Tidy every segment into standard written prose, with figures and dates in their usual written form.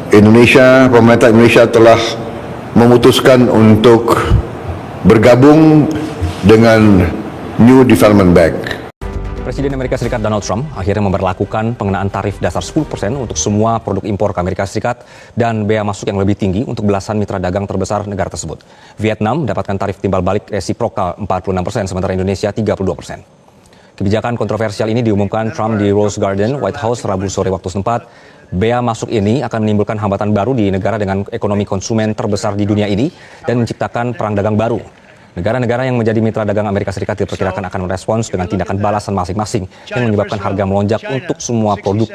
Pemerintah Indonesia telah memutuskan untuk bergabung dengan New Development Bank. Presiden Amerika Serikat Donald Trump akhirnya memberlakukan pengenaan tarif dasar 10% untuk semua produk impor ke Amerika Serikat dan bea masuk yang lebih tinggi untuk belasan mitra dagang terbesar negara tersebut. Vietnam mendapatkan tarif timbal balik resiprokal 46%, sementara Indonesia 32%. Kebijakan kontroversial ini diumumkan Trump di Rose Garden, White House, Rabu sore waktu setempat. Bea masuk ini akan menimbulkan hambatan baru di negara dengan ekonomi konsumen terbesar di dunia ini dan menciptakan perang dagang baru. Negara-negara yang menjadi mitra dagang Amerika Serikat diperkirakan akan merespons dengan tindakan balasan masing-masing yang menyebabkan harga melonjak untuk semua produk.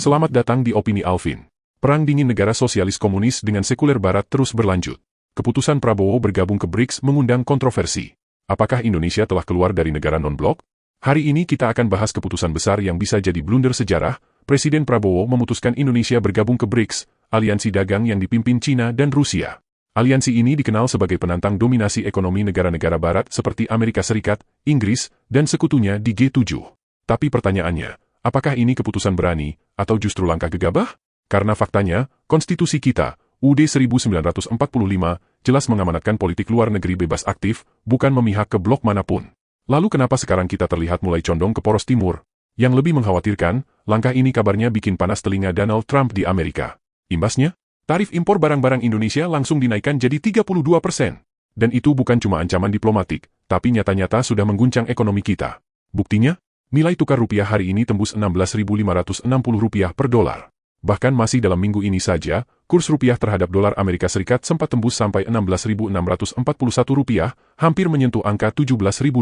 Selamat datang di Opini Alvin. Perang dingin negara sosialis komunis dengan sekuler barat terus berlanjut. Keputusan Prabowo bergabung ke BRICS mengundang kontroversi. Apakah Indonesia telah keluar dari negara non-blok? Hari ini kita akan bahas keputusan besar yang bisa jadi blunder sejarah. Presiden Prabowo memutuskan Indonesia bergabung ke BRICS, aliansi dagang yang dipimpin China dan Rusia. Aliansi ini dikenal sebagai penantang dominasi ekonomi negara-negara barat seperti Amerika Serikat, Inggris, dan sekutunya di G7. Tapi pertanyaannya, apakah ini keputusan berani atau justru langkah gegabah? Karena faktanya, konstitusi kita, UUD 1945, jelas mengamanatkan politik luar negeri bebas aktif, bukan memihak ke blok manapun. Lalu kenapa sekarang kita terlihat mulai condong ke poros timur? Yang lebih mengkhawatirkan, langkah ini kabarnya bikin panas telinga Donald Trump di Amerika. Imbasnya, tarif impor barang-barang Indonesia langsung dinaikkan jadi 32%. Dan itu bukan cuma ancaman diplomatik, tapi nyata-nyata sudah mengguncang ekonomi kita. Buktinya, nilai tukar rupiah hari ini tembus Rp16.560 per dolar. Bahkan masih dalam minggu ini saja, kurs rupiah terhadap dolar Amerika Serikat sempat tembus sampai Rp16.641, hampir menyentuh angka Rp17.000.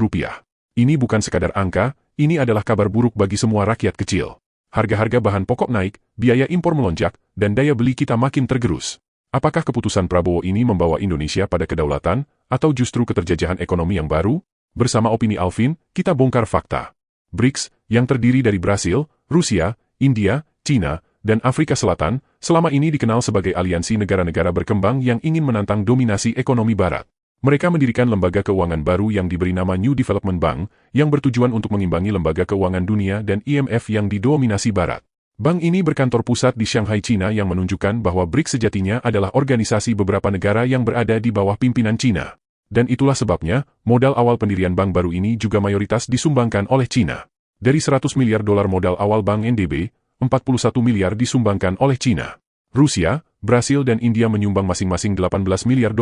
Ini bukan sekadar angka, ini adalah kabar buruk bagi semua rakyat kecil. Harga-harga bahan pokok naik, biaya impor melonjak, dan daya beli kita makin tergerus. Apakah keputusan Prabowo ini membawa Indonesia pada kedaulatan, atau justru keterjajahan ekonomi yang baru? Bersama Opini Alvin, kita bongkar fakta. BRICS, yang terdiri dari Brasil, Rusia, India, China, dan Afrika Selatan, selama ini dikenal sebagai aliansi negara-negara berkembang yang ingin menantang dominasi ekonomi barat. Mereka mendirikan lembaga keuangan baru yang diberi nama New Development Bank, yang bertujuan untuk mengimbangi lembaga keuangan dunia dan IMF yang didominasi barat. Bank ini berkantor pusat di Shanghai, China yang menunjukkan bahwa BRICS sejatinya adalah organisasi beberapa negara yang berada di bawah pimpinan China. Dan itulah sebabnya, modal awal pendirian bank baru ini juga mayoritas disumbangkan oleh China. Dari $100 miliar modal awal Bank NDB, 41 miliar disumbangkan oleh China. Rusia, Brasil dan India menyumbang masing-masing $18 miliar,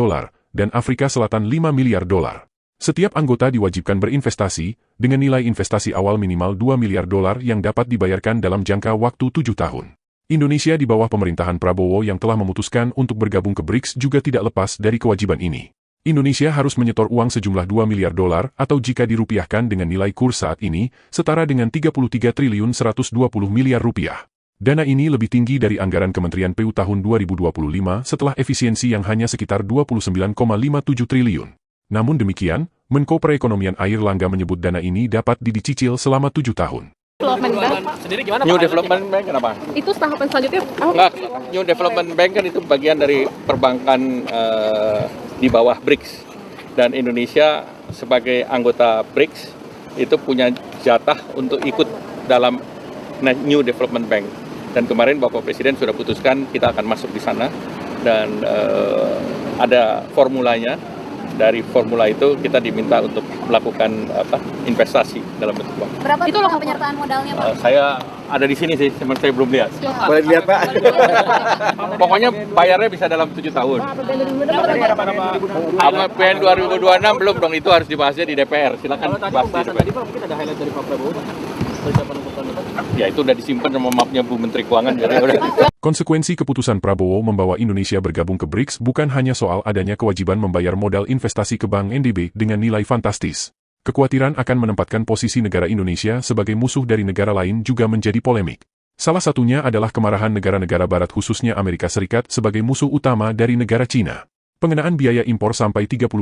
dan Afrika Selatan $5 miliar. Setiap anggota diwajibkan berinvestasi, dengan nilai investasi awal minimal $2 miliar yang dapat dibayarkan dalam jangka waktu 7 tahun. Indonesia di bawah pemerintahan Prabowo yang telah memutuskan untuk bergabung ke BRICS juga tidak lepas dari kewajiban ini. Indonesia harus menyetor uang sejumlah $2 miliar atau jika dirupiahkan dengan nilai kurs saat ini, setara dengan Rp33.120 miliar. Dana ini lebih tinggi dari anggaran Kementerian PU tahun 2025 setelah efisiensi yang hanya sekitar Rp29,57 triliun. Namun demikian, Menko Perekonomian Airlangga menyebut dana ini dapat dicicil selama 7 tahun. Sendiri gimana, New Development Bank kenapa? Itu tahapan selanjutnya Enggak, New Development Bank kan itu bagian dari perbankan di bawah BRICS. Dan Indonesia sebagai anggota BRICS itu punya jatah untuk ikut dalam New Development Bank. Dan kemarin Bapak Presiden sudah putuskan kita akan masuk di sana dan ada formulanya. Dari formula itu kita diminta untuk melakukan investasi dalam bentuk uang. berapa itu loh penyertaan modalnya, Pak? Saya ada di sini sih, cuman saya belum lihat. Boleh dilihat, Pak? Pokoknya bayarnya bisa dalam 7 tahun. Apa PN 2026 belum dong, itu harus dibahasnya di DPR. Silakan bahas di DPR. Tadi Pak, mungkin ada highlight dari Pak Prabowo, persiapan untuk tahun depan. Ya itu udah disimpan sama mapnya Bu Menteri Keuangan. Konsekuensi keputusan Prabowo membawa Indonesia bergabung ke BRICS bukan hanya soal adanya kewajiban membayar modal investasi ke Bank NDB dengan nilai fantastis. Kekhawatiran akan menempatkan posisi negara Indonesia sebagai musuh dari negara lain juga menjadi polemik. Salah satunya adalah kemarahan negara-negara barat khususnya Amerika Serikat sebagai musuh utama dari negara China. Pengenaan biaya impor sampai 32%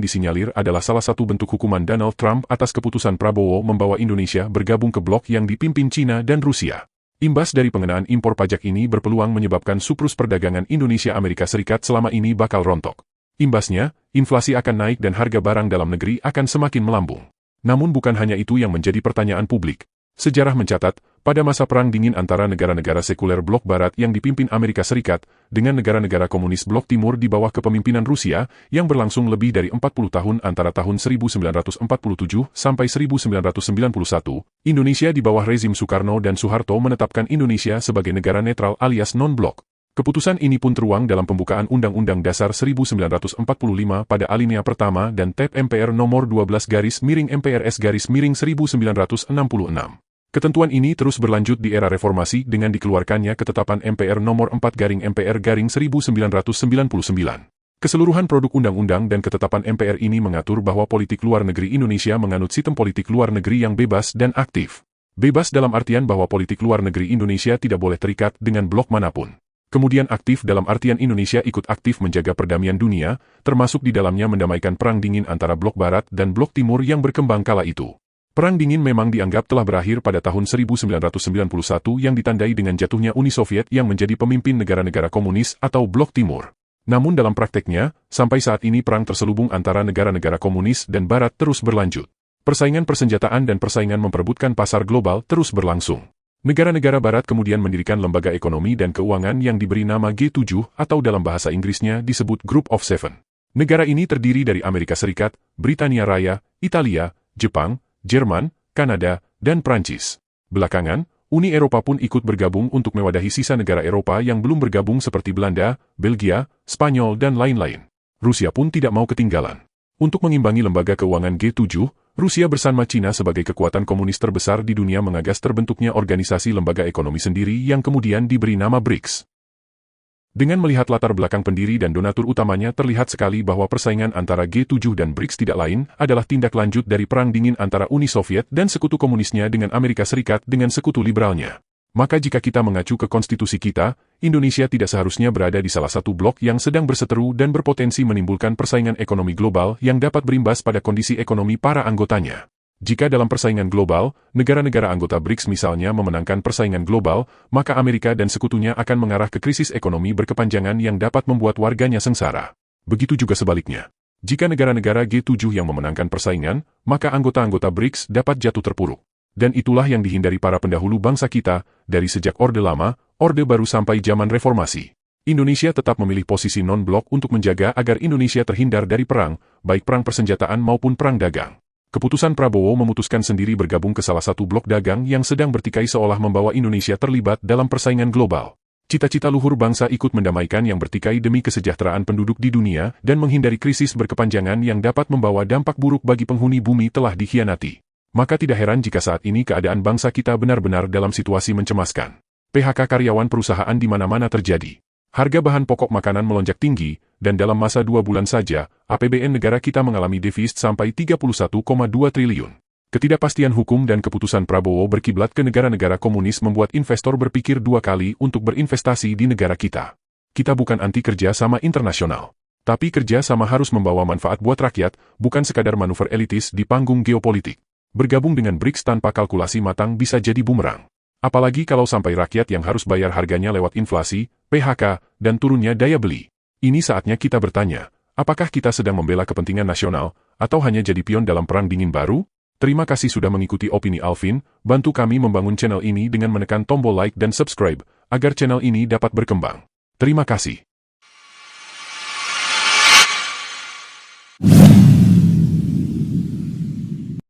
disinyalir adalah salah satu bentuk hukuman Donald Trump atas keputusan Prabowo membawa Indonesia bergabung ke blok yang dipimpin China dan Rusia. Imbas dari pengenaan impor pajak ini berpeluang menyebabkan surplus perdagangan Indonesia-Amerika Serikat selama ini bakal rontok. Imbasnya, inflasi akan naik dan harga barang dalam negeri akan semakin melambung. Namun bukan hanya itu yang menjadi pertanyaan publik. Sejarah mencatat, Pada masa Perang Dingin antara negara-negara sekuler blok Barat yang dipimpin Amerika Serikat dengan negara-negara komunis blok Timur di bawah kepemimpinan Rusia yang berlangsung lebih dari 40 tahun antara tahun 1947 sampai 1991, Indonesia di bawah rezim Soekarno dan Soeharto menetapkan Indonesia sebagai negara netral alias non-blok. Keputusan ini pun tertuang dalam pembukaan Undang-Undang Dasar 1945 pada alinea pertama dan TEP MPR nomor 12-MPRS-1966. Ketentuan ini terus berlanjut di era reformasi dengan dikeluarkannya Ketetapan MPR nomor 4-MPR-1999. Keseluruhan produk undang-undang dan ketetapan MPR ini mengatur bahwa politik luar negeri Indonesia menganut sistem politik luar negeri yang bebas dan aktif. Bebas dalam artian bahwa politik luar negeri Indonesia tidak boleh terikat dengan blok manapun. Kemudian aktif dalam artian Indonesia ikut aktif menjaga perdamaian dunia, termasuk di dalamnya mendamaikan Perang Dingin antara blok Barat dan blok Timur yang berkembang kala itu. Perang Dingin memang dianggap telah berakhir pada tahun 1991 yang ditandai dengan jatuhnya Uni Soviet yang menjadi pemimpin negara-negara komunis atau blok Timur. Namun dalam prakteknya, sampai saat ini perang terselubung antara negara-negara komunis dan Barat terus berlanjut. Persaingan persenjataan dan persaingan memperebutkan pasar global terus berlangsung. Negara-negara Barat kemudian mendirikan lembaga ekonomi dan keuangan yang diberi nama G7 atau dalam bahasa Inggrisnya disebut Group of Seven. Negara ini terdiri dari Amerika Serikat, Britania Raya, Italia, Jepang, Jerman, Kanada, dan Prancis. Belakangan, Uni Eropa pun ikut bergabung untuk mewadahi sisa negara Eropa yang belum bergabung seperti Belanda, Belgia, Spanyol, dan lain-lain. Rusia pun tidak mau ketinggalan. Untuk mengimbangi lembaga keuangan G7, Rusia bersama Cina sebagai kekuatan komunis terbesar di dunia mengagas terbentuknya organisasi lembaga ekonomi sendiri yang kemudian diberi nama BRICS. Dengan melihat latar belakang pendiri dan donatur utamanya terlihat sekali bahwa persaingan antara G7 dan BRICS tidak lain adalah tindak lanjut dari Perang Dingin antara Uni Soviet dan sekutu komunisnya dengan Amerika Serikat dengan sekutu liberalnya. Maka jika kita mengacu ke konstitusi kita, Indonesia tidak seharusnya berada di salah satu blok yang sedang berseteru dan berpotensi menimbulkan persaingan ekonomi global yang dapat berimbas pada kondisi ekonomi para anggotanya. Jika dalam persaingan global, negara-negara anggota BRICS misalnya memenangkan persaingan global, maka Amerika dan sekutunya akan mengarah ke krisis ekonomi berkepanjangan yang dapat membuat warganya sengsara. Begitu juga sebaliknya. Jika negara-negara G7 yang memenangkan persaingan, maka anggota-anggota BRICS dapat jatuh terpuruk. Dan itulah yang dihindari para pendahulu bangsa kita, dari sejak Orde Lama, Orde Baru sampai zaman Reformasi. Indonesia tetap memilih posisi non-blok untuk menjaga agar Indonesia terhindar dari perang, baik perang persenjataan maupun perang dagang. Keputusan Prabowo memutuskan sendiri bergabung ke salah satu blok dagang yang sedang bertikai seolah membawa Indonesia terlibat dalam persaingan global. Cita-cita luhur bangsa ikut mendamaikan yang bertikai demi kesejahteraan penduduk di dunia dan menghindari krisis berkepanjangan yang dapat membawa dampak buruk bagi penghuni bumi telah dikhianati. Maka tidak heran jika saat ini keadaan bangsa kita benar-benar dalam situasi mencemaskan. PHK karyawan perusahaan di mana-mana terjadi. Harga bahan pokok makanan melonjak tinggi, dan dalam masa 2 bulan saja, APBN negara kita mengalami defisit sampai 31,2 triliun. Ketidakpastian hukum dan keputusan Prabowo berkiblat ke negara-negara komunis membuat investor berpikir 2 kali untuk berinvestasi di negara kita. Kita bukan anti kerja sama internasional. Tapi kerja sama harus membawa manfaat buat rakyat, bukan sekadar manuver elitis di panggung geopolitik. Bergabung dengan BRICS tanpa kalkulasi matang bisa jadi bumerang. Apalagi kalau sampai rakyat yang harus bayar harganya lewat inflasi, PHK, dan turunnya daya beli. Ini saatnya kita bertanya, apakah kita sedang membela kepentingan nasional, atau hanya jadi pion dalam perang dingin baru? Terima kasih sudah mengikuti opini Alvin, bantu kami membangun channel ini dengan menekan tombol like dan subscribe, agar channel ini dapat berkembang. Terima kasih.